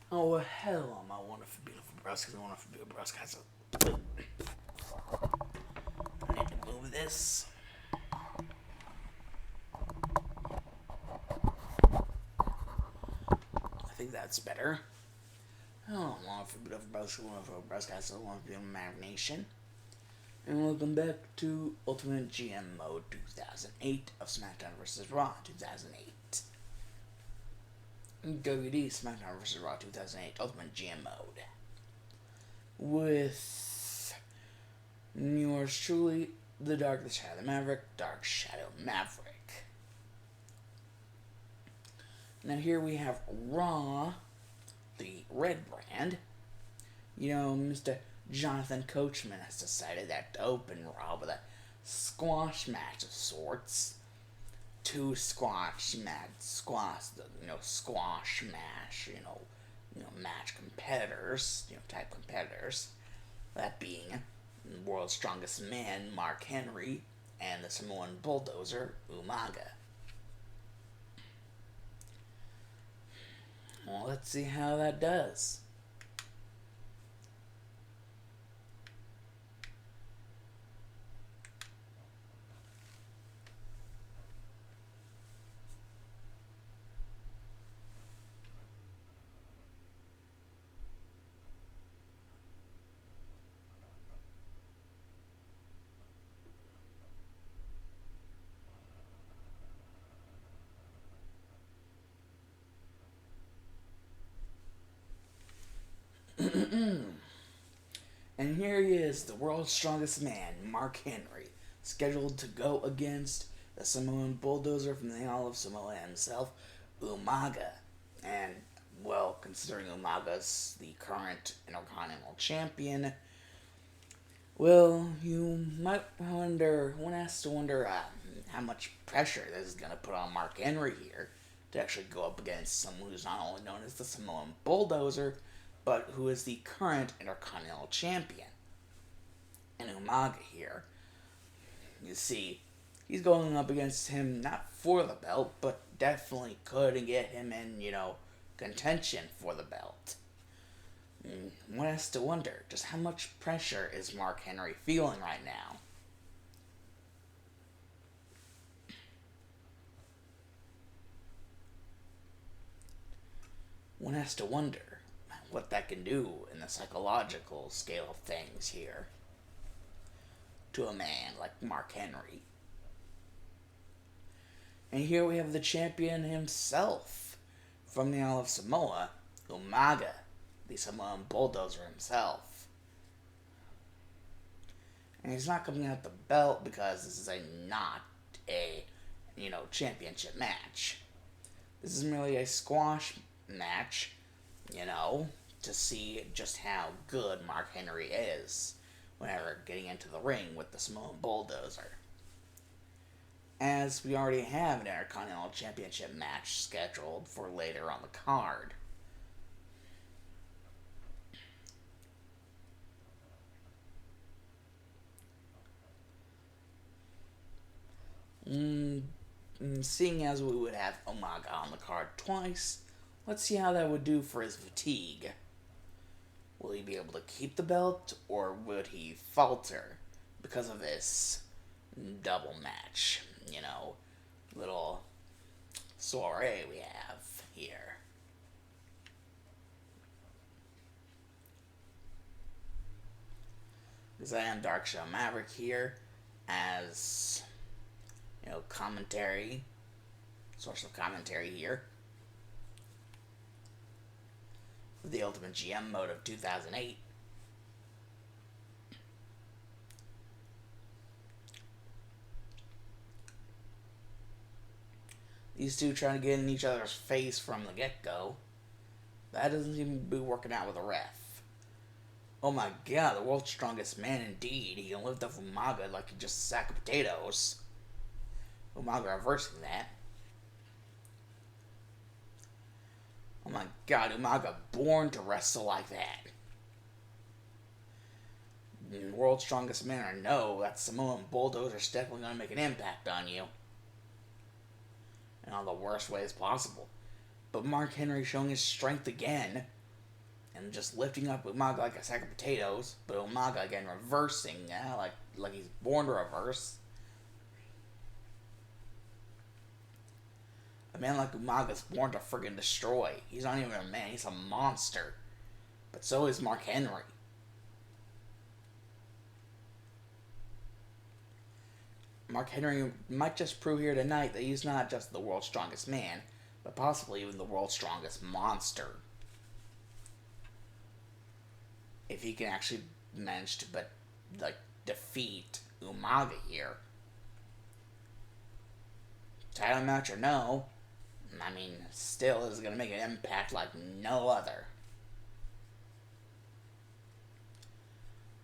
Oh, hello, my wonderful, beautiful brusques and wonderful, beautiful brusques. I need to move this. I think that's better. Hello, my wonderful, beautiful brusques and wonderful brusques and wonderful, beautiful imagination. And welcome back to Ultimate GM Mode 2008 of SmackDown vs. Raw 2008. WD SmackDown vs. Raw 2008 Ultimate GM Mode. With yours truly, the Dark Shadow Maverick, Dark Shadow Maverick. Now here we have Raw, the red brand. You know, Mr. Jonathan Coachman has decided that to open Raw with a squash match of sorts. Two squash match, match competitors, type competitors. That being World's Strongest Man, Mark Henry, and the Samoan Bulldozer, Umaga. Well, let's see how that does. And here he is, the world's strongest man, Mark Henry, scheduled to go against the Samoan Bulldozer from the Isle of Samoa himself, Umaga. And, well, considering Umaga's the current Intercontinental Champion, well, you might wonder, one has to wonder how much pressure this is going to put on Mark Henry here to actually go up against someone who's not only known as the Samoan Bulldozer, but who is the current Intercontinental Champion. And Umaga here, you see, he's going up against him not for the belt, but definitely could get him in, contention for the belt. One has to wonder just how much pressure is Mark Henry feeling right now. One has to wonder what that can do in the psychological scale of things here to a man like Mark Henry. And here we have the champion himself from the Isle of Samoa, Umaga, the Samoan Bulldozer himself. And he's not coming out the belt because this is not a championship match. This is merely a squash match, to see just how good Mark Henry is whenever getting into the ring with the Samoan Bulldozer. As we already have an Intercontinental Championship match scheduled for later on the card. Seeing as we would have Umaga on the card twice, let's see how that would do for his fatigue. Will he be able to keep the belt, or would he falter because of this double match, little soiree we have here? Because I am Dark Shadow Maverick here as, commentary, source of commentary here. The Ultimate GM Mode of 2008. These two trying to get in each other's face from the get-go. That doesn't seem to be working out with a ref. Oh my god, the world's strongest man indeed. He can lift up Umaga like just a sack of potatoes. Umaga reversing that. Oh my god, Umaga born to wrestle like that. World's strongest man or no, that Samoan Bulldozer's definitely going to make an impact on you. In all the worst ways possible. But Mark Henry showing his strength again. and just lifting up Umaga like a sack of potatoes, but Umaga again reversing, like he's born to reverse. A man like Umaga's born to friggin' destroy. He's not even a man, he's a monster. But so is Mark Henry. Mark Henry might just prove here tonight that he's not just the world's strongest man, but possibly even the world's strongest monster. If he can actually manage to defeat Umaga here. Title match or no, I mean, still is going to make an impact like no other.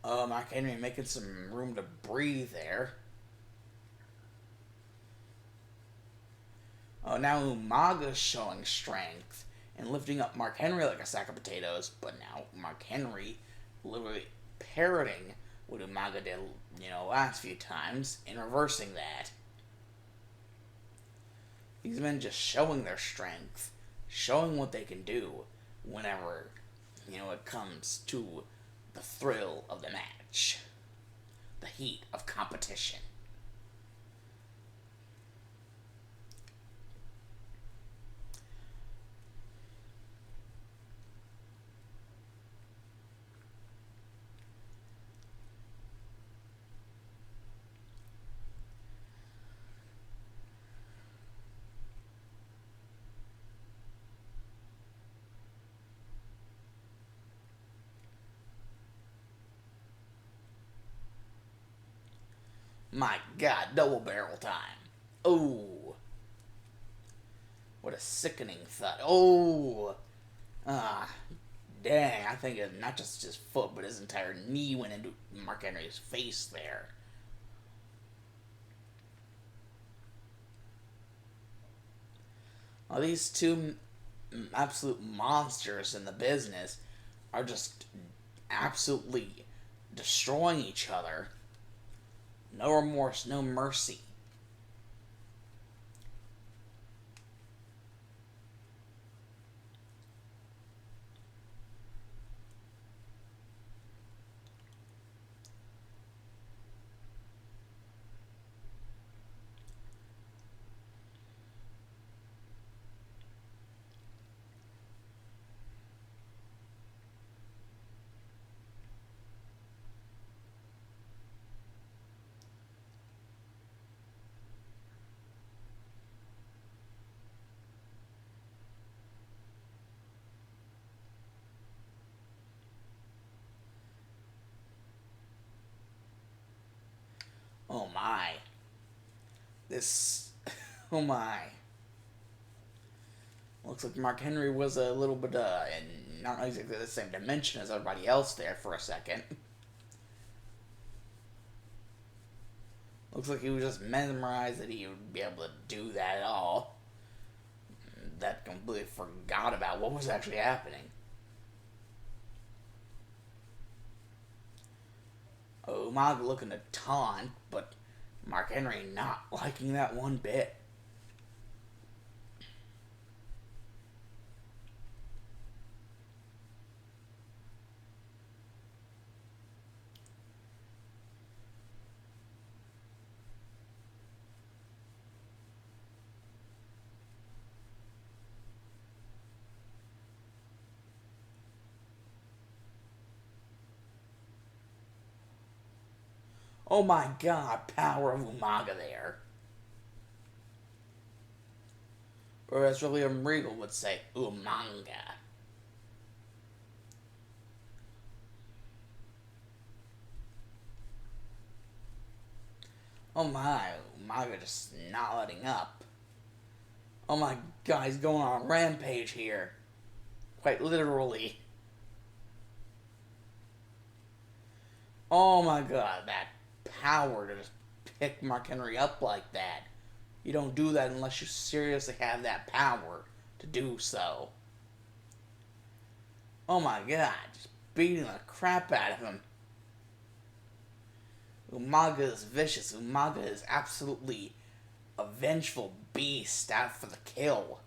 Oh, Mark Henry making some room to breathe there. Oh, now Umaga's showing strength and lifting up Mark Henry like a sack of potatoes, but now Mark Henry literally parroting what Umaga did, last few times and reversing that. These men just showing their strength, showing what they can do whenever, it comes to the thrill of the match, the heat of competition. My God, double barrel time. Oh. What a sickening thud. Oh. Dang, I think it, not just his foot, but his entire knee went into Mark Henry's face there. Well, these two absolute monsters in the business are just absolutely destroying each other. No remorse, no mercy. Oh my. This. Oh my. Looks like Mark Henry was a little bit, in not exactly the same dimension as everybody else there for a second. Looks like he was just mesmerized that he would be able to do that at all. That completely forgot about what was actually happening. Umaga looking to taunt, but Mark Henry not liking that one bit. Oh my God, power of Umaga there. Or as William Regal would say, Umanga. Oh my, Umaga just not letting up. Oh my God, he's going on a rampage here. Quite literally. Oh my God, that power to just pick Mark Henry up like that. You don't do that unless you seriously have that power to do so. Oh my God, just beating the crap out of him. Umaga is vicious. Umaga is absolutely a vengeful beast out for the kill.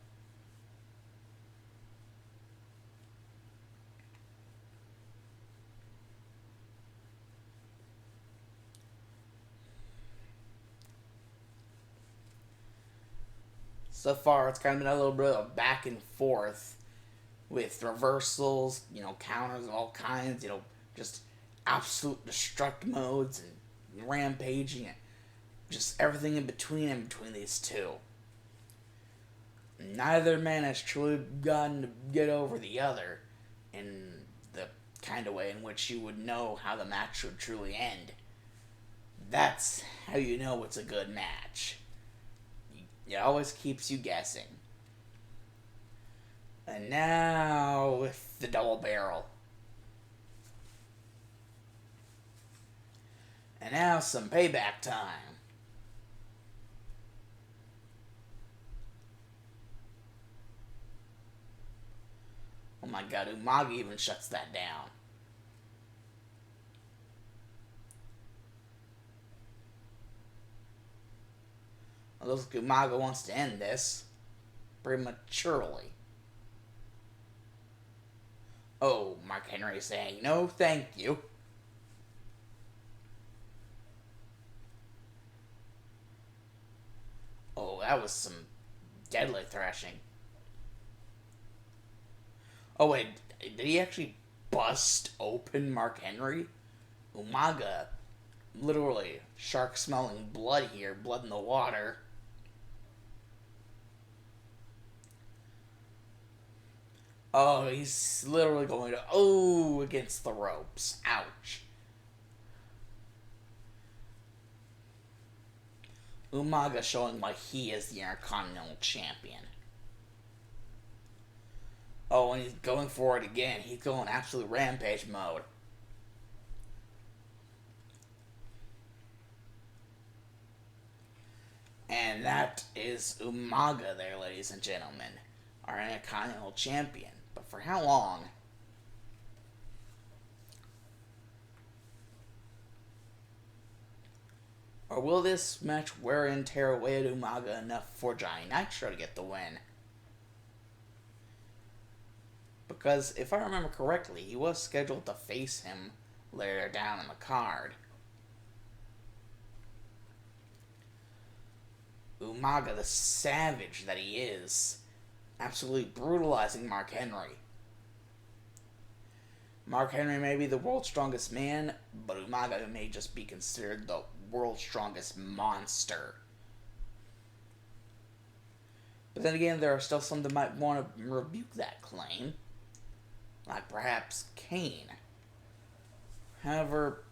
So far, it's kind of been a little bit of back and forth with reversals, counters of all kinds, just absolute destruct modes and rampaging and just everything in between these two. Neither man has truly gotten to get over the other in the kind of way in which you would know how the match would truly end. That's how you know it's a good match. It always keeps you guessing. And now with the double barrel. And now some payback time. Oh my god, Umaga even shuts that down. Well, looks like Umaga wants to end this prematurely. Oh, Mark Henry saying, no thank you. Oh, that was some deadly thrashing. Oh wait, did he actually bust open Mark Henry? Umaga, literally shark smelling blood here, blood in the water. Oh, he's literally going to, against the ropes. Ouch. Umaga showing why he is the Intercontinental Champion. Oh, and he's going for it again. He's going absolute rampage mode. And that is Umaga there, ladies and gentlemen. Our Intercontinental Champion. But for how long? Or will this match wear and tear away at Umaga enough for Johnny Nitro to get the win? Because if I remember correctly, he was scheduled to face him later down in the card. Umaga, the savage that he is, absolutely brutalizing Mark Henry. Mark Henry may be the world's strongest man, but Umaga may just be considered the world's strongest monster. But then again, there are still some that might want to rebuke that claim. Like perhaps Kane. However,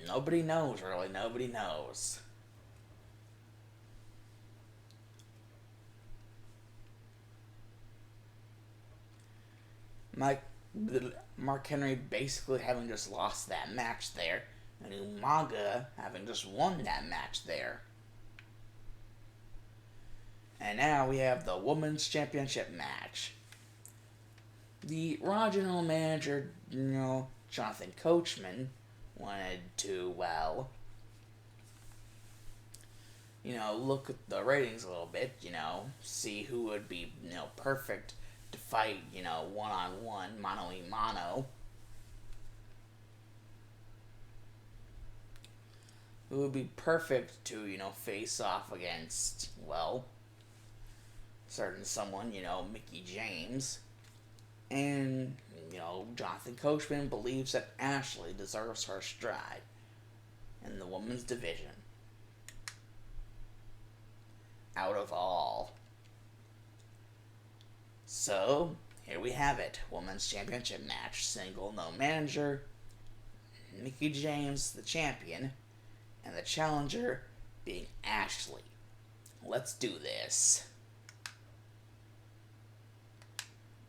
nobody knows, really. Nobody knows. Mark Henry basically having just lost that match there, and Umaga having just won that match there. And now we have the Women's Championship match. The Raw General Manager, Jonathan Coachman, wanted to, look at the ratings a little bit, see who would be, perfect to fight, one-on-one, mano-a-mano. Who would be perfect to, face off against, certain someone, Mickie James. And, Jonathan Coachman believes that Ashley deserves her stride in the women's division. Out of all. So, here we have it. Women's Championship match. Single, no manager. Mickie James, the champion. And the challenger being Ashley. Let's do this.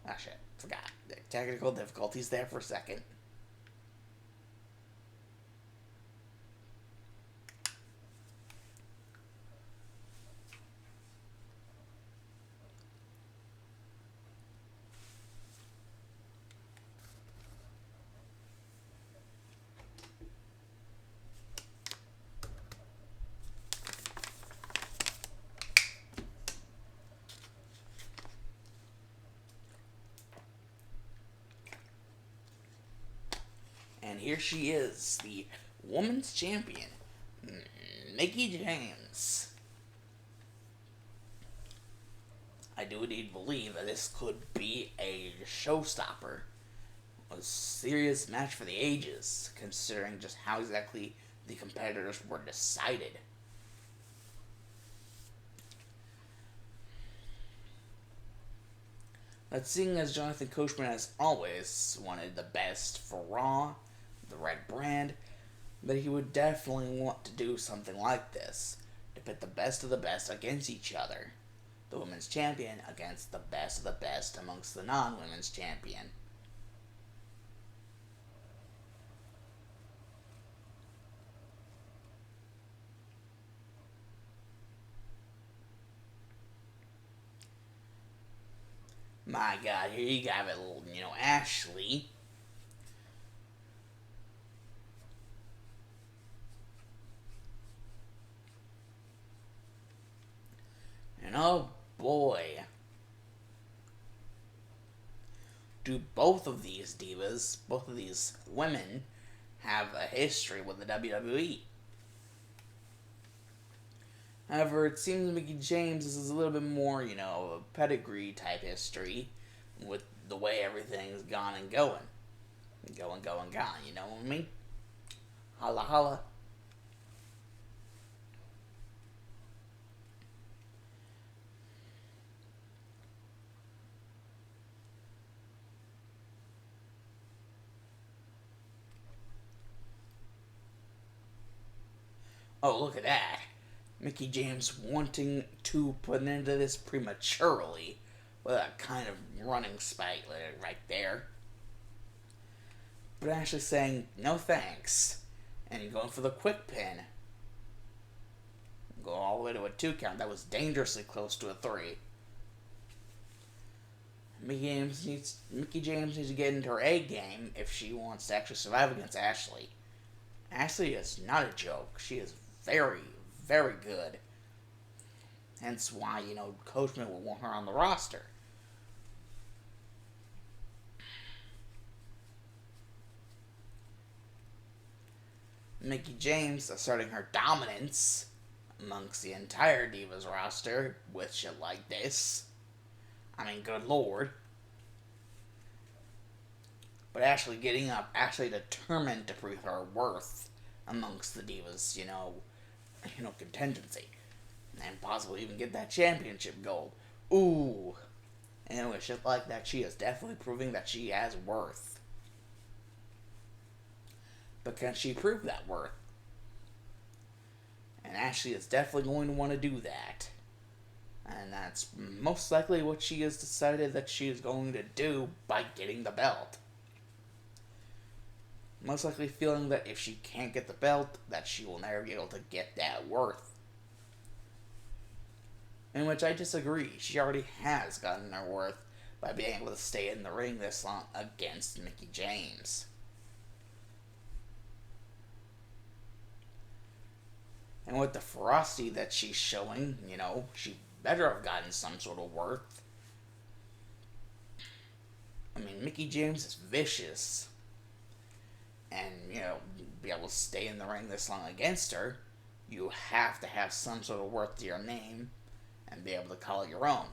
Ah, shit. Forgot. The technical difficulties there for a second. And here she is, the women's champion, Mickie James. I do indeed believe that this could be a showstopper. A serious match for the ages, considering just how exactly the competitors were decided. But seeing as Jonathan Coachman has always wanted the best for Raw, the Red Brand, that he would definitely want to do something like this, to pit the best of the best against each other. The Women's Champion against the best of the best amongst the non-Women's Champion. My God, here you have it, Ashley. And oh boy, do both of these divas, both of these women, have a history with the WWE. However, it seems Mickie James is a little bit more, a pedigree type history with the way everything's gone and going. Going, you know what I mean? Holla, holla. Oh, look at that. Mickie James wanting to put an end to this prematurely with a kind of running spite right there. But actually saying, no thanks. And going for the quick pin. Go all the way to a 2 count. That was dangerously close to a 3. Mickie James needs to get into her A game if she wants to actually survive against Ashley. Ashley is not a joke. She is very, very good. Hence why, Coachman will want her on the roster. Mickie James asserting her dominance amongst the entire Divas roster with shit like this. I mean, good lord. But Ashley getting up, Ashley determined to prove her worth amongst the Divas, contingency. And possibly even get that championship gold. Ooh. And with shit like that, she is definitely proving that she has worth. But can she prove that worth? And Ashley is definitely going to want to do that. And that's most likely what she has decided that she is going to do by getting the belt. Most likely feeling that if she can't get the belt, that she will never be able to get that worth. In which I disagree. She already has gotten her worth by being able to stay in the ring this long against Mickie James. And with the ferocity that she's showing, she better have gotten some sort of worth. I mean, Mickie James is vicious. And, be able to stay in the ring this long against her, you have to have some sort of worth to your name and be able to call it your own.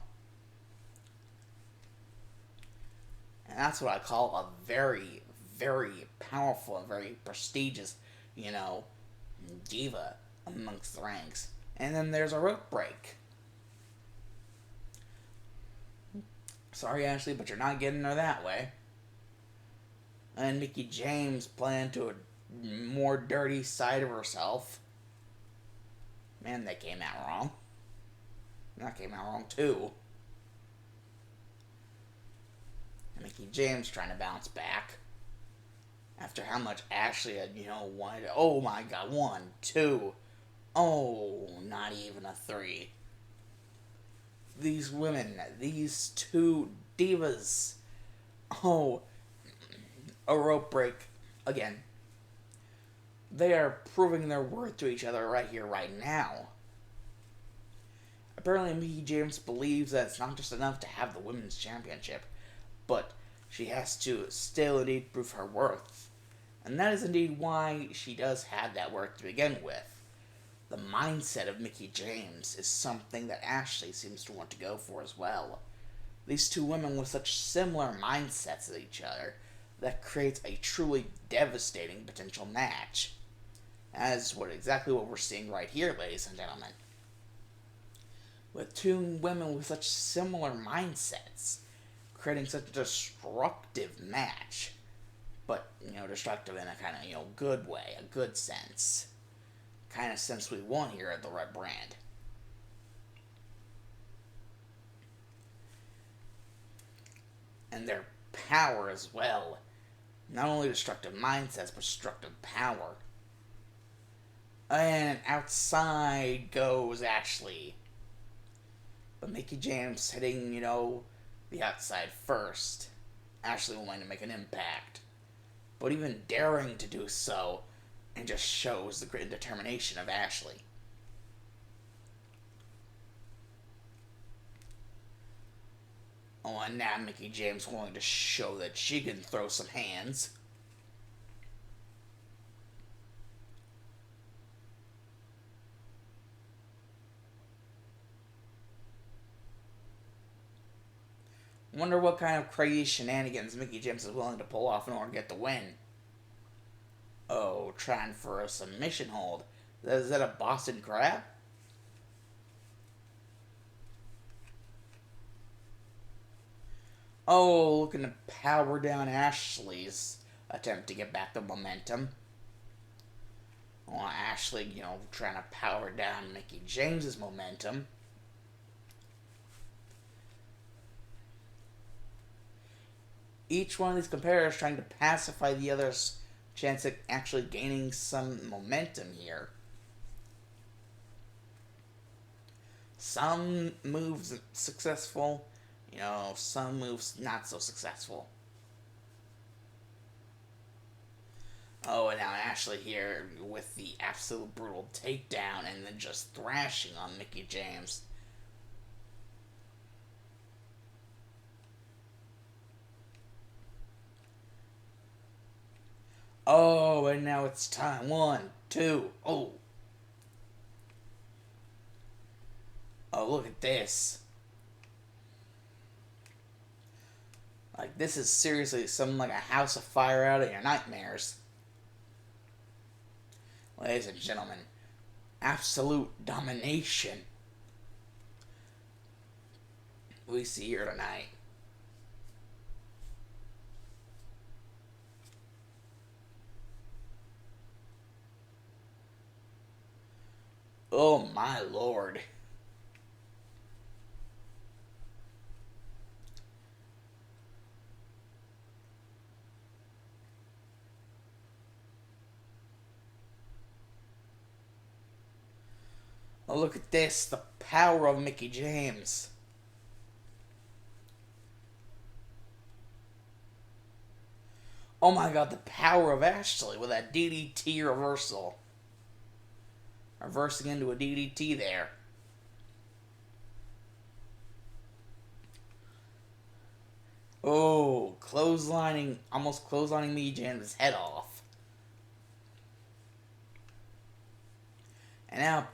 And that's what I call a very, very powerful and very prestigious, diva amongst the ranks. And then there's a rope break. Sorry, Ashley, but you're not getting her that way. And Mickie James playing to a more dirty side of herself. Man, that came out wrong. That came out wrong too. And Mickie James trying to bounce back. After how much Ashley had, wanted. Oh my god, 1, 2. Oh, not even a 3. These women, these two divas. Oh, a rope break again. They are proving their worth to each other right here, right now. Apparently, Mickie James believes that it's not just enough to have the women's championship, but she has to still indeed prove her worth. And that is indeed why she does have that worth to begin with. the mindset of Mickie James is something that Ashley seems to want to go for as well. These two women with such similar mindsets as each other that creates a truly devastating potential match. As exactly what we're seeing right here, ladies and gentlemen. With two women with such similar mindsets, creating such a destructive match. But, destructive in a kind of, good way, a good sense. Kind of sense we want here at the Red Brand. And their power as well. Not only destructive mindsets, but destructive power. And outside goes Ashley. But Mickie James hitting, the outside first. Ashley wanting to make an impact. But even daring to do so, and just shows the grit and determination of Ashley. Oh, and now Mickie James willing to show that she can throw some hands. Wonder what kind of crazy shenanigans Mickie James is willing to pull off in order to get the win. Oh, trying for a submission hold. Is that a Boston Crab? Oh, looking to power down Ashley's attempt to get back the momentum. Well, Ashley, trying to power down Mickie James's momentum. Each one of these competitors trying to pacify the other's chance of actually gaining some momentum here. Some moves successful, some moves not so successful. Oh, and now Ashley here with the absolute brutal takedown and then just thrashing on Mickie James. Oh, and now it's time. 1, 2, oh. Oh, look at this. Like, this is seriously something like a house of fire out of your nightmares. Ladies and gentlemen, absolute domination we see here tonight. Oh my lord. Oh, look at this, the power of Mickie James. Oh my god, the power of Ashley with that DDT reversal. Reversing into a DDT there. Oh, almost clotheslining Mickie James' head off. And now,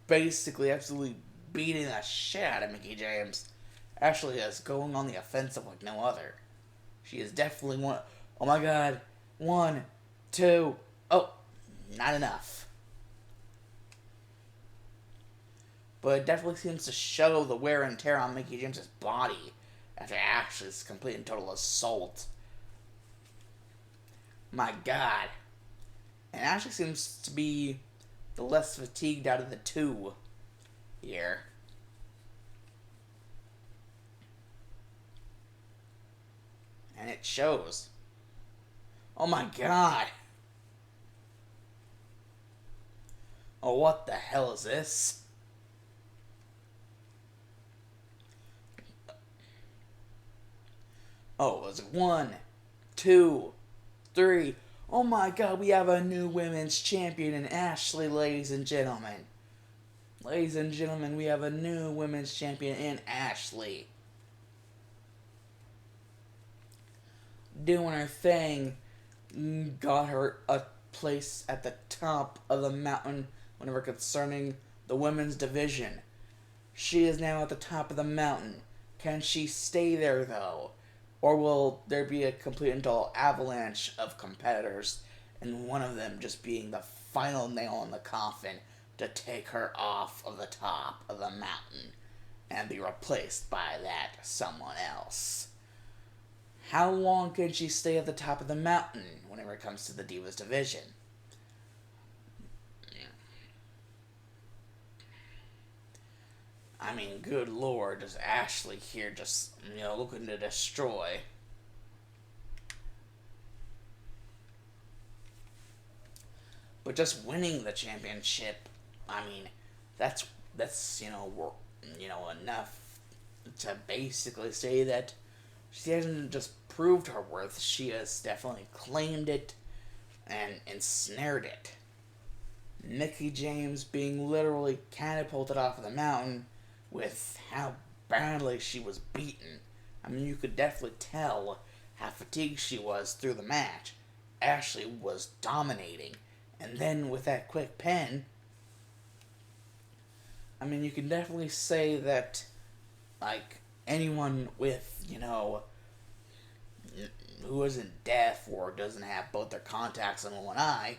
basically, absolutely beating the shit out of Mickie James. Ashley is going on the offensive like no other. She is definitely one. Oh my god. 1, 2. Oh, not enough. But it definitely seems to show the wear and tear on Mickie James' body after Ashley's complete and total assault. My god. And Ashley seems to be the less fatigued out of the two here. And it shows. Oh my god. Oh, what the hell is this? Oh, it's 1, 2, 3. Oh my god, we have a new women's champion in Ashley, ladies and gentlemen. Ladies and gentlemen, we have a new women's champion in Ashley. Doing her thing. Got her a place at the top of the mountain whenever concerning the women's division. She is now at the top of the mountain. Can she stay there, though? Or will there be a complete and total avalanche of competitors, and one of them just being the final nail in the coffin to take her off of the top of the mountain and be replaced by that someone else? How long can she stay at the top of the mountain whenever it comes to the Divas division? I mean, good lord, is Ashley here just, looking to destroy? But just winning the championship, I mean, that's enough to basically say that she hasn't just proved her worth, she has definitely claimed it and ensnared it. Mickie James being literally catapulted off of the mountain with how badly she was beaten. I mean, you could definitely tell how fatigued she was through the match. Ashley was dominating. And then with that quick pin, I mean, you can definitely say that, like, anyone with, who isn't deaf or doesn't have both their contacts in one eye,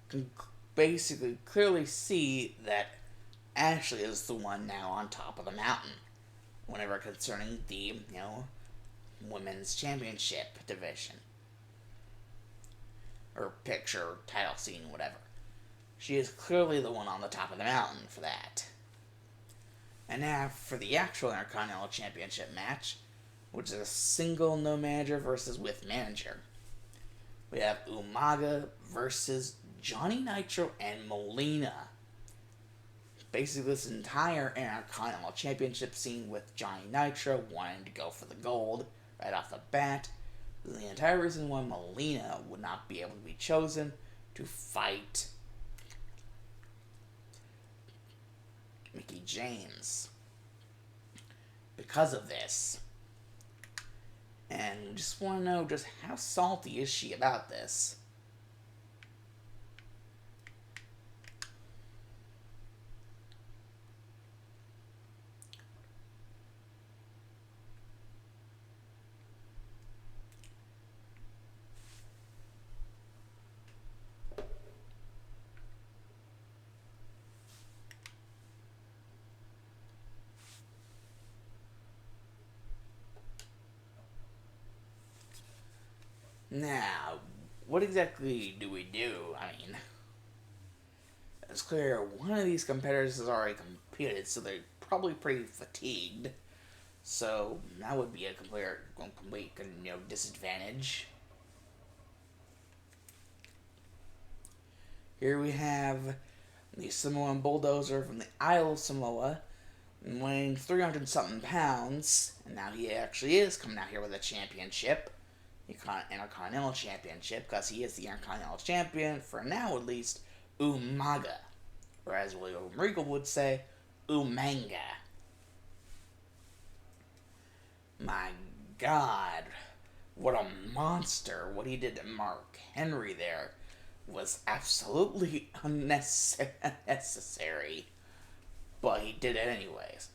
can basically clearly see that Ashley is the one now on top of the mountain whenever concerning the, women's championship division. Or picture, title scene, whatever. She is clearly the one on the top of the mountain for that. And now for the actual Intercontinental Championship match, which is a single no manager versus with manager. We have Umaga versus Johnny Nitro and Molina. Basically, this entire Intercontinental Championship scene with Johnny Nitro wanting to go for the gold right off the bat. The entire reason why Molina would not be able to be chosen to fight Mickie James. Because of this. And just want to know just how salty is she about this. Now, what exactly do we do? I mean, it's clear one of these competitors has already competed, so they're probably pretty fatigued. So that would be a complete disadvantage. Here we have the Samoan Bulldozer from the Isle of Samoa, weighing 300 something pounds, and now he actually is coming out here with a championship. Intercontinental Championship, because he is the Intercontinental Champion, for now at least, Umaga. Or as William Regal would say, Umanga. My God, what a monster. What he did to Mark Henry there was absolutely unnecessary. But he did it anyways.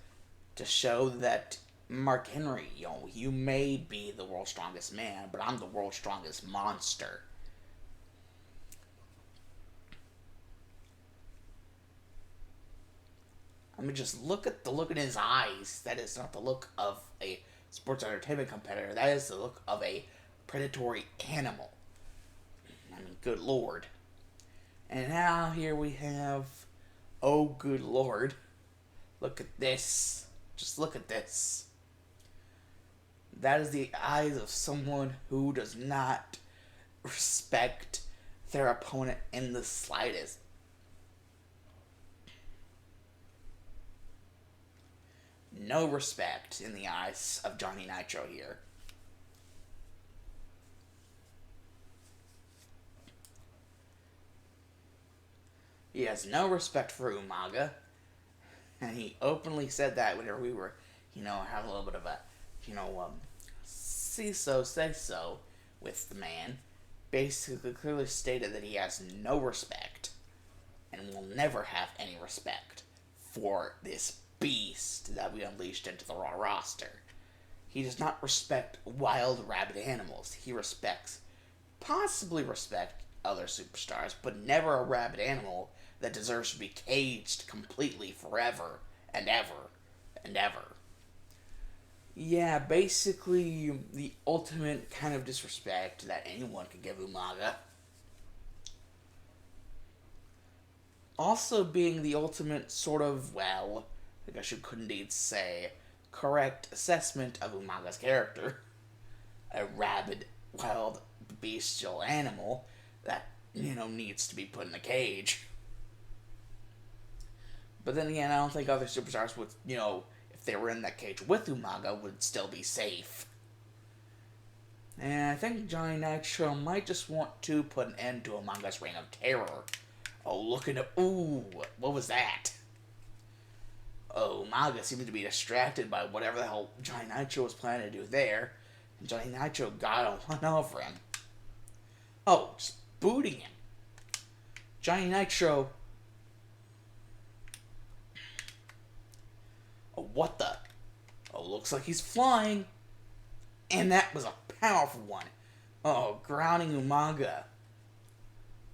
To show that Mark Henry, you may be the world's strongest man, but I'm the world's strongest monster. I mean, just look at the look in his eyes. That is not the look of a sports entertainment competitor. That is the look of a predatory animal. I mean, good lord. And now here we have, oh good lord, look at this. Just look at this. That is the eyes of someone who does not respect their opponent in the slightest. No respect in the eyes of Johnny Nitro here. He has no respect for Umaga. And he openly said that whenever we were, having a little bit of a, see so, say so with the man. basically clearly stated that he has no respect and will never have any respect for this beast that we unleashed into the Raw roster. He does not respect wild, rabid animals. He possibly respect other superstars, but never a rabid animal that deserves to be caged completely forever and ever and ever. Yeah, basically the ultimate kind of disrespect that anyone could give Umaga. Also being the ultimate sort of, well, I guess you could indeed say, correct assessment of Umaga's character. A rabid, wild, bestial animal that, needs to be put in a cage. But then again, I don't think other superstars would, if they were in that cage with Umaga, would still be safe. And I think Johnny Nitro might just want to put an end to Umaga's reign of terror. Oh, look at it. Ooh, what was that? Oh, Umaga seemed to be distracted by whatever the hell Johnny Nitro was planning to do there. And Johnny Nitro got a one over him. Oh, just booting him. Johnny Nitro. Oh, what the? Oh, looks like he's flying. And that was a powerful one. Oh, grounding Umaga.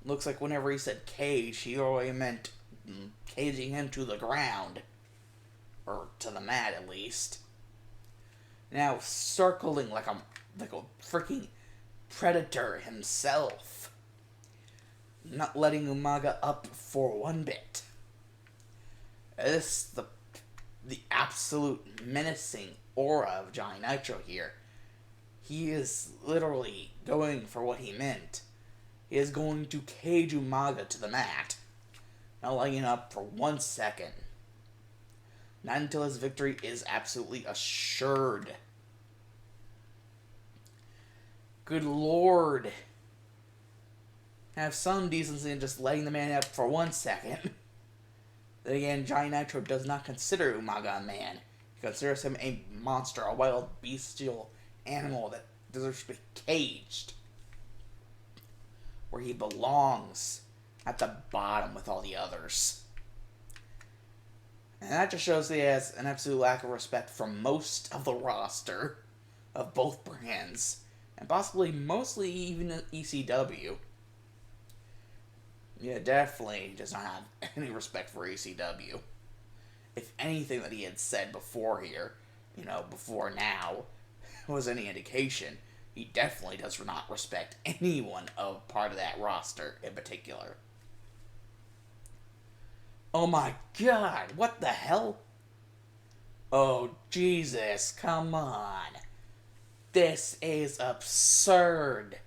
Looks like whenever he said cage, he already meant caging him to the ground. Or to the mat, at least. Now, circling like a freaking predator himself. Not letting Umaga up for one bit. This, the absolute menacing aura of Johnny Nitro here. He is literally going for what he meant. He is going to cage Umaga to the mat. Not letting up for 1 second. Not until his victory is absolutely assured. Good lord. Have some decency in just letting the man up for 1 second. Then again, Johnny Nitro does not consider Umaga a man. He considers him a monster, a wild, bestial animal that deserves to be caged. Where he belongs. At the bottom with all the others. And that just shows that he has an absolute lack of respect for most of the roster of both brands. And possibly mostly even ECW. Yeah, definitely does not have any respect for ECW. If anything that he had said before here, before now, was any indication, he definitely does not respect anyone of part of that roster in particular. Oh my god, what the hell? Oh, Jesus, come on. This is absurd.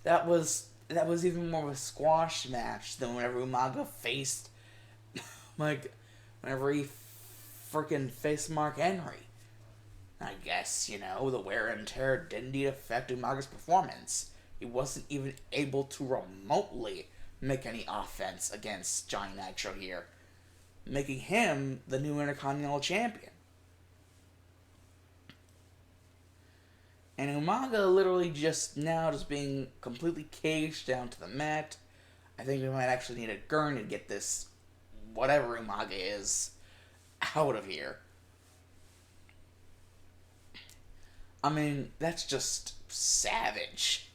That was even more of a squash match than whenever Umaga faced, whenever he freaking faced Mark Henry. I guess, the wear and tear didn't indeed affect Umaga's performance. He wasn't even able to remotely make any offense against Johnny Nitro here, making him the new Intercontinental Champion. And Umaga literally just being completely caged down to the mat. I think we might actually need a gurney to get this, whatever Umaga is, out of here. I mean, that's just savage.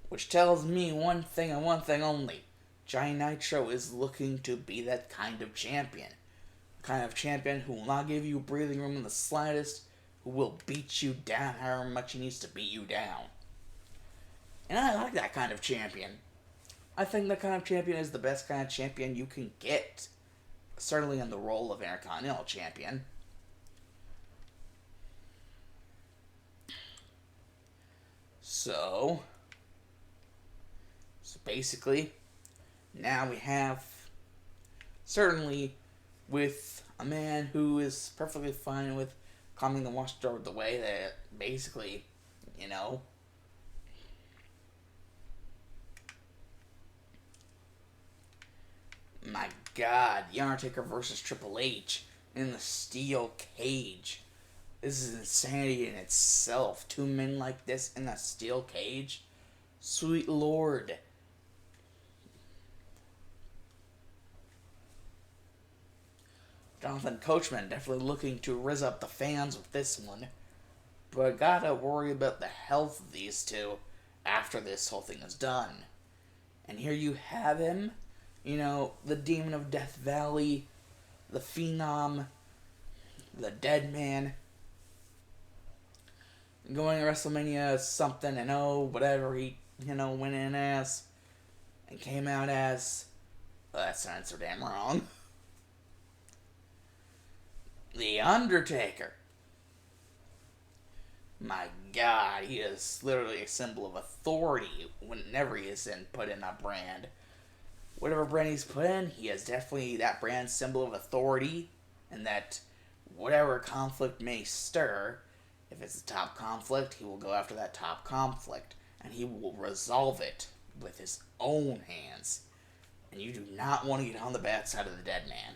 Which tells me one thing and one thing only. Johnny Nitro is looking to be that kind of champion. The kind of champion who will not give you breathing room in the slightest, who will beat you down however much he needs to beat you down. And I like that kind of champion. I think that kind of champion is the best kind of champion you can get. Certainly in the role of Intercontinental Champion. So basically, now we have, certainly with a man who is perfectly fine with calming the watchdog the way that basically, my god, The Undertaker versus Triple H in the steel cage. This is insanity in itself. Two men like this in a steel cage? Sweet Lord. Jonathan Coachman definitely looking to rizz up the fans with this one. But gotta worry about the health of these two after this whole thing is done. And here you have him, the Demon of Death Valley, the Phenom, the Dead Man, going to WrestleMania something and whatever he, went in as and came out as. Well, that sounds so damn wrong. The Undertaker. My God, he is literally a symbol of authority whenever he is put in a brand. Whatever brand he's put in, he is definitely that brand's symbol of authority, and that whatever conflict may stir, if it's a top conflict, he will go after that top conflict, and he will resolve it with his own hands. And you do not want to get on the bad side of the Dead Man.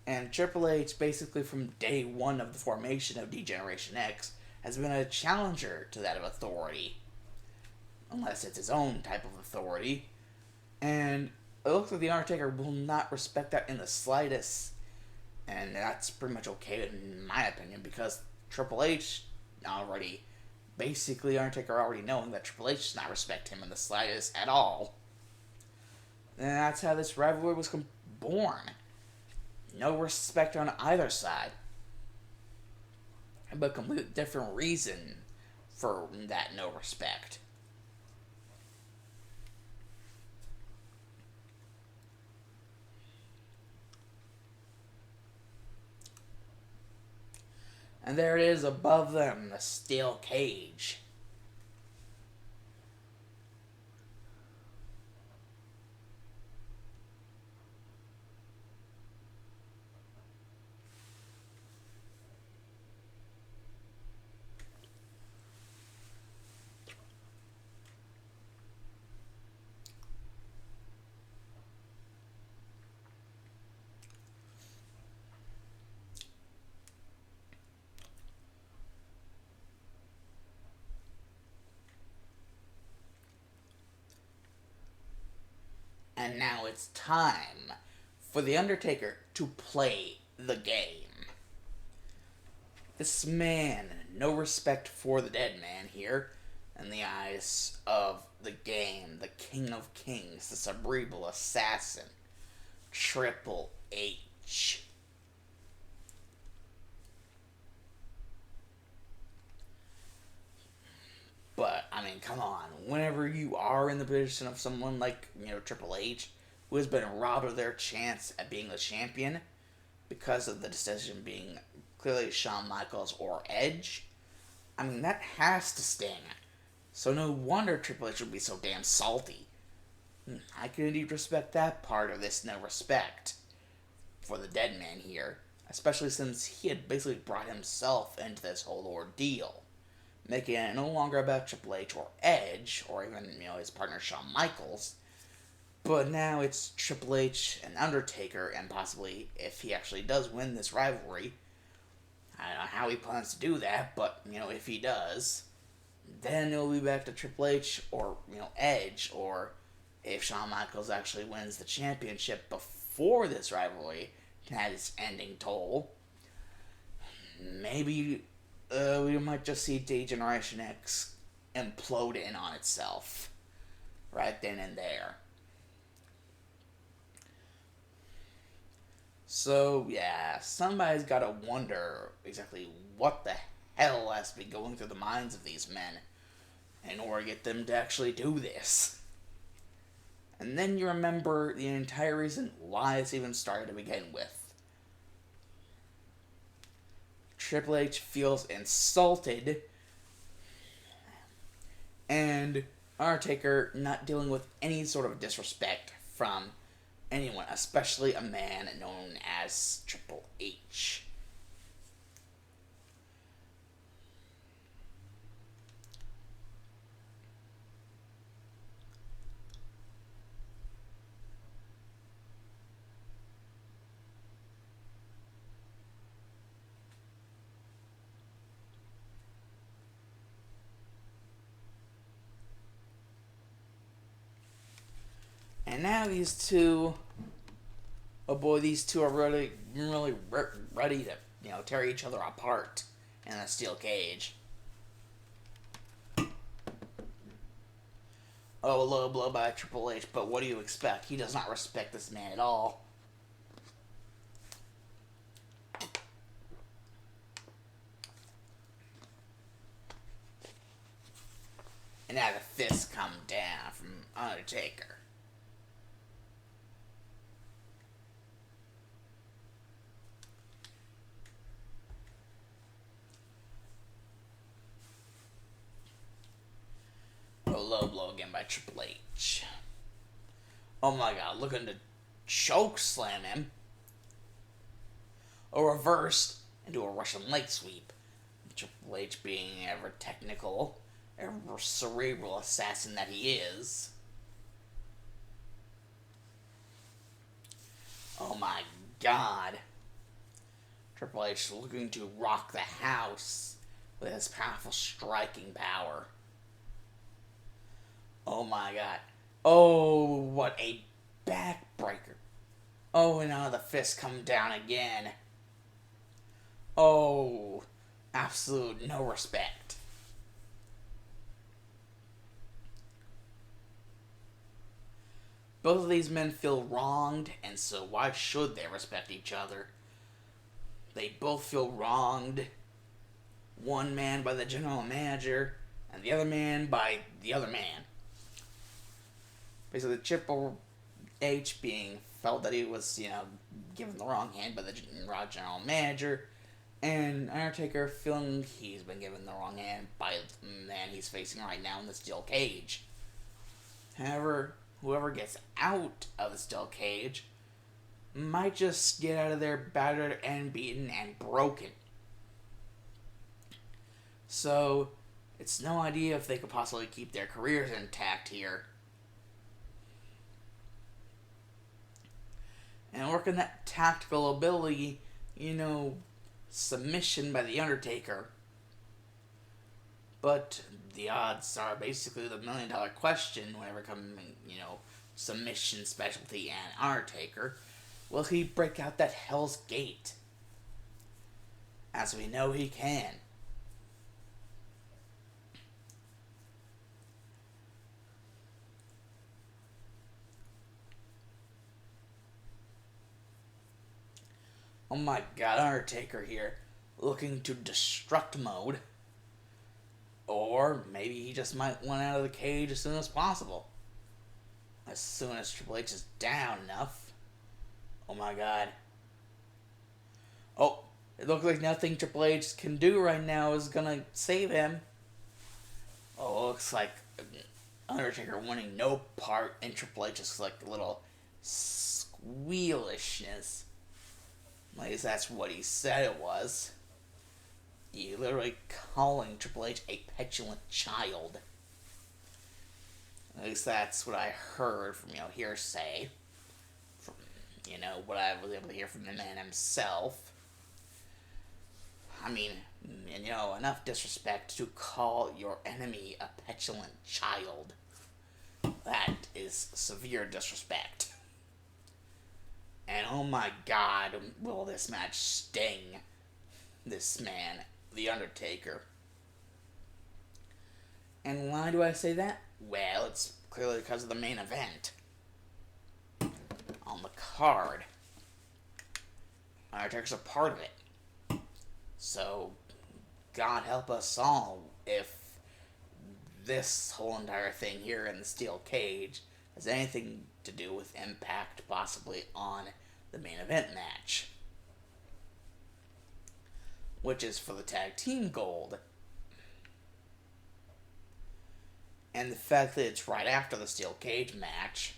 And Triple H, basically from day one of the formation of D-Generation X, has been a challenger to that of authority. Unless it's his own type of authority. And it looks like The Undertaker will not respect that in the slightest. And that's pretty much okay in my opinion, because Triple H already, basically Undertaker already knowing that Triple H does not respect him in the slightest at all. And that's how this rivalry was born. No respect on either side. But completely different reason for that no respect. And there it is above them, the steel cage. And now it's time for The Undertaker to play the game. This man, no respect for the Dead Man here, in the eyes of the game, the King of Kings, the cerebral assassin, Triple H. But, I mean, come on. Whenever you are in the position of someone like, Triple H, who has been robbed of their chance at being the champion because of the decision being clearly Shawn Michaels or Edge, I mean, that has to sting. So no wonder Triple H would be so damn salty. I can indeed respect that part of this no respect for the Dead Man here, especially since he had basically brought himself into this whole ordeal, making it no longer about Triple H or Edge, or even, his partner Shawn Michaels, but now it's Triple H and Undertaker, and possibly, if he actually does win this rivalry, I don't know how he plans to do that, but, if he does, then it'll be back to Triple H or, Edge, or if Shawn Michaels actually wins the championship before this rivalry had its ending toll, maybe we might just see D-Generation X implode in on itself right then and there. So, yeah, somebody's got to wonder exactly what the hell has to be going through the minds of these men in order to get them to actually do this. And then you remember the entire reason why it's even started to begin with. Triple H feels insulted, and Undertaker not dealing with any sort of disrespect from anyone, especially a man known as Triple H. And now these two, oh boy, these two are really, really ready to, tear each other apart in a steel cage. Oh, low blow by Triple H, but what do you expect? He does not respect this man at all. And now the fists come down from Undertaker. A low blow again by Triple H. Oh my god, looking to choke slam him. A reversed into a Russian leg sweep. Triple H being ever technical, ever cerebral assassin that he is. Oh my god. Triple H looking to rock the house with his powerful striking power. Oh my god. Oh, what a backbreaker. Oh, and now the fists come down again. Oh, absolute no respect. Both of these men feel wronged, and so why should they respect each other? They both feel wronged. One man by the general manager, and the other man by the other man. Basically, Triple H being felt that he was, given the wrong hand by the Raw general manager, and Undertaker feeling he's been given the wrong hand by the man he's facing right now in the steel cage. However, whoever gets out of the steel cage might just get out of there battered and beaten and broken. So, it's no idea if they could possibly keep their careers intact here. And working that tactical ability, submission by The Undertaker. But the odds are basically the $1 million question whenever coming, submission specialty and Undertaker. Will he break out that Hell's Gate? As we know he can. Oh my god, Undertaker here, looking to destruct mode. Or maybe he just might want out of the cage as soon as possible. As soon as Triple H is down enough. Oh my god. Oh, it looks like nothing Triple H can do right now is gonna save him. Oh, it looks like Undertaker winning no part in Triple H's a little squealishness. At least that's what he said it was. He literally calling Triple H a petulant child. At least that's what I heard from, hearsay. From, what I was able to hear from the man himself. I mean, enough disrespect to call your enemy a petulant child. That is severe disrespect. And oh my god, will this match sting this man, The Undertaker. And why do I say that? Well, it's clearly because of the main event. On the card. Undertaker's a part of it. So, God help us all if this whole entire thing here in the steel cage has anything to do with impact possibly on the main event match, which is for the tag team gold. And the fact that it's right after the steel cage match,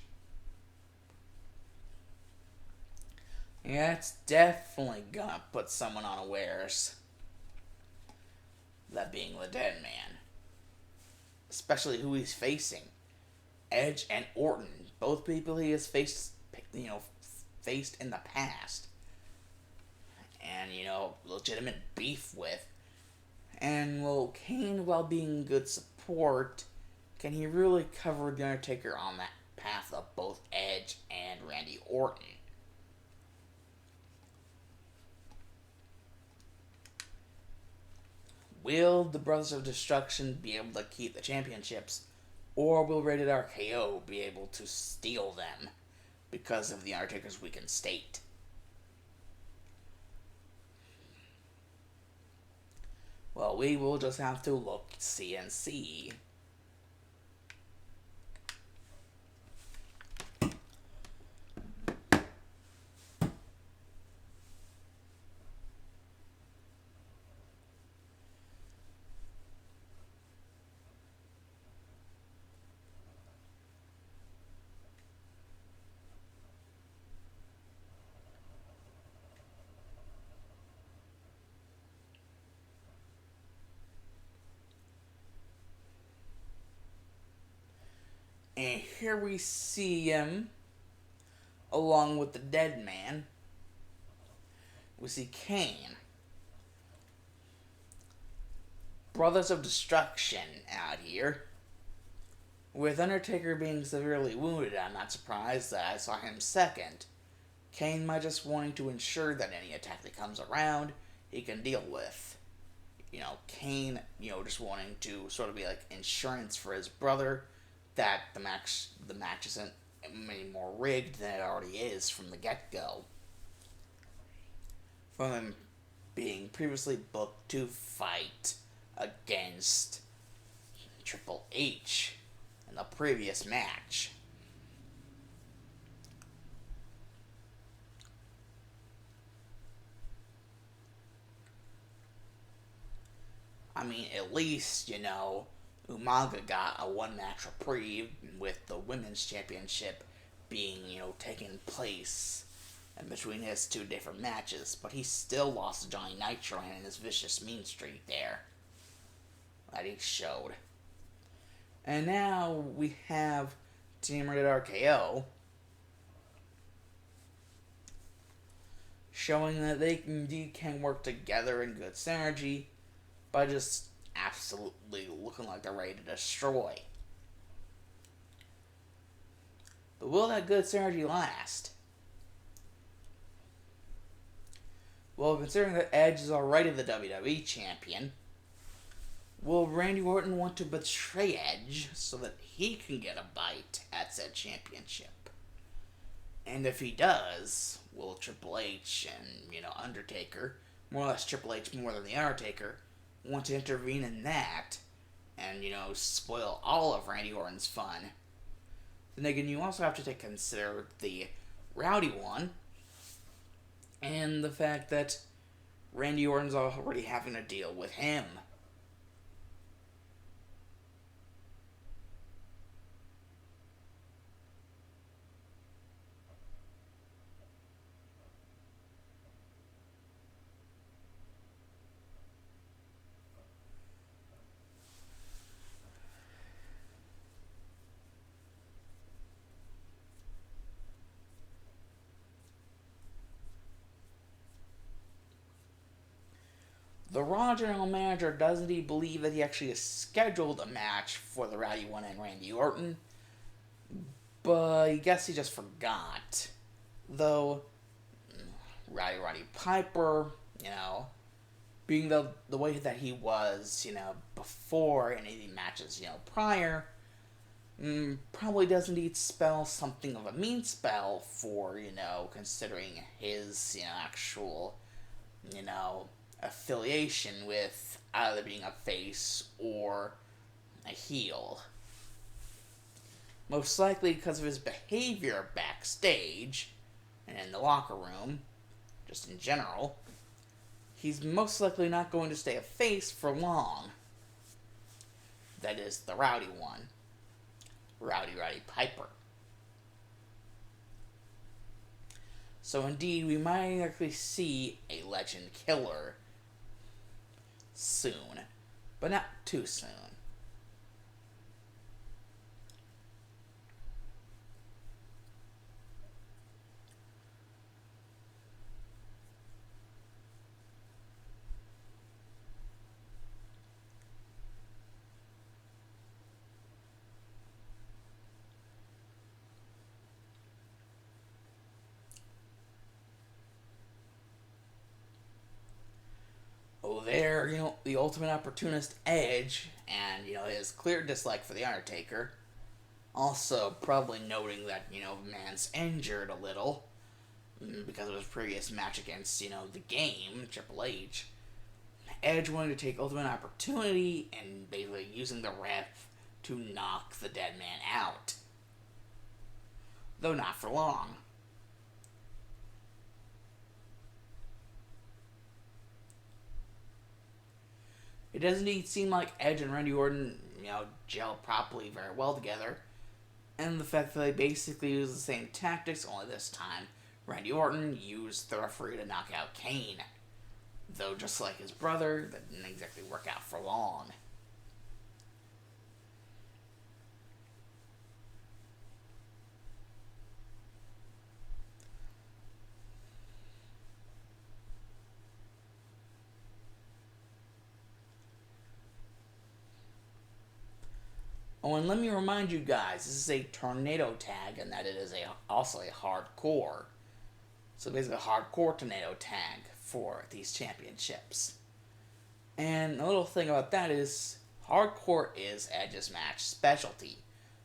it's definitely gonna put someone unawares. That being the Dead Man. Especially who he's facing. Edge and Orton, both people he has faced in the past, and legitimate beef with. And Kane, while being good support, can he really cover The Undertaker on that path of both Edge and Randy Orton. Will the Brothers of Destruction be able to keep the championships, or will Rated RKO be able to steal them because of the Undertaker's weakened state? Well, we will just have to look, see, and see. And here we see him, along with the dead man. We see Kane. Brothers of Destruction out here. With Undertaker being severely wounded, I'm not surprised that I saw him second. Kane might just wanting to ensure that any attack that comes around, he can deal with. Kane, just wanting to sort of be like insurance for his brother, that the match isn't any more rigged than it already is from the get-go. From him being previously booked to fight against Triple H in the previous match. I mean, at least, Umaga got a one-match reprieve with the Women's Championship being, taking place in between his two different matches. But he still lost to Johnny Nitro and his vicious mean streak there that he showed. And now we have Team Rated RKO showing that they indeed can work together in good synergy by just absolutely looking like they're ready to destroy. But will that good synergy last? Well, considering that Edge is already the WWE champion, will Randy Orton want to betray Edge so that he can get a bite at said championship? And if he does, will Triple H and, Undertaker, more or less Triple H more than the Undertaker, want to intervene in that and, spoil all of Randy Orton's fun? Then again, you also have to consider the Rowdy one and the fact that Randy Orton's already having to deal with him. The Raw General Manager does indeed believe that he actually has scheduled a match for the Rowdy One and Randy Orton, but I guess he just forgot. Though, Roddy Piper, being the way that he was, before any of the matches, prior, probably does indeed spell something of a mean spell for, considering his, actual, affiliation with either being a face or a heel. Most likely because of his behavior backstage and in the locker room, just in general, he's most likely not going to stay a face for long. That is the Rowdy One, Roddy Piper. So indeed, we might actually see a Legend Killer soon, but not too soon. where, the ultimate opportunist Edge, and, his clear dislike for The Undertaker, also probably noting that, man's injured a little because of his previous match against, the Game, Triple H, Edge wanted to take ultimate opportunity and basically using the ref to knock the dead man out. Though not for long. It does indeed seem like Edge and Randy Orton, gel properly very well together. And the fact that they basically use the same tactics, only this time, Randy Orton used the referee to knock out Kane. Though just like his brother, that didn't exactly work out for long. Oh, and let me remind you guys, this is a tornado tag, and that it is also a hardcore. So basically a hardcore tornado tag for these championships. And a little thing about that is, hardcore is Edge's match specialty.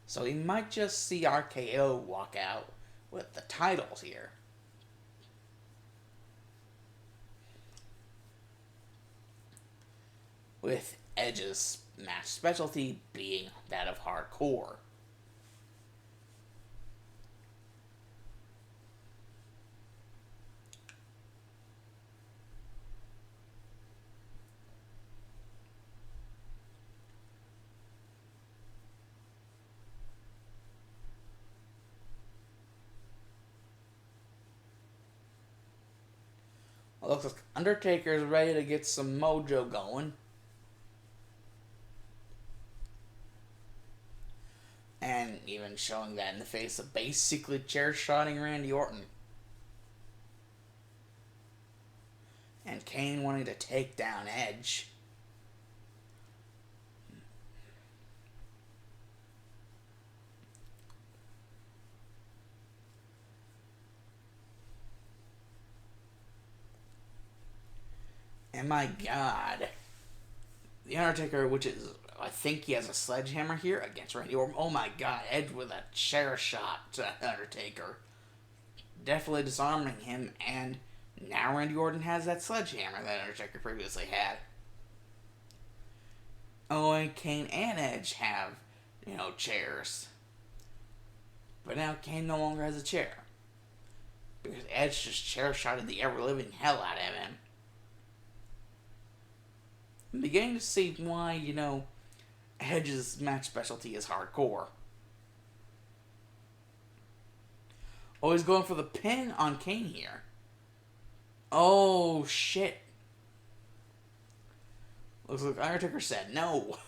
So he might just see RKO walk out with the titles here. With Edge's match specialty being that of hardcore. Well, looks like Undertaker's ready to get some mojo going. And even showing that in the face of basically chair-shotting Randy Orton. And Kane wanting to take down Edge. And my God, The Undertaker, which is, I think he has a sledgehammer here against Randy Orton. Oh my God, Edge with a chair shot to Undertaker. Definitely disarming him, and now Randy Orton has that sledgehammer that Undertaker previously had. Oh, and Kane and Edge have, chairs. But now Kane no longer has a chair. Because Edge just chair-shotted the ever-living hell out of him. I'm beginning to see why, Edge's match specialty is hardcore. Oh, he's going for the pin on Kane here. Oh, shit. Looks like Undertaker said no.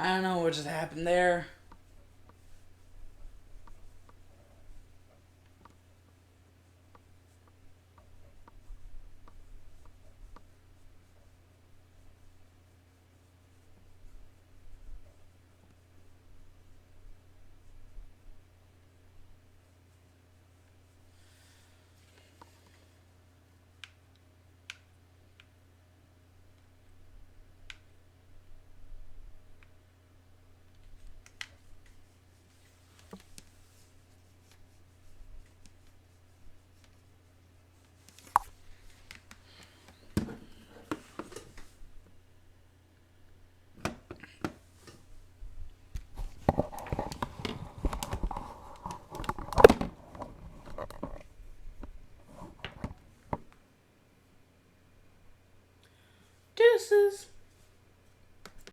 I don't know what just happened there. Deuces.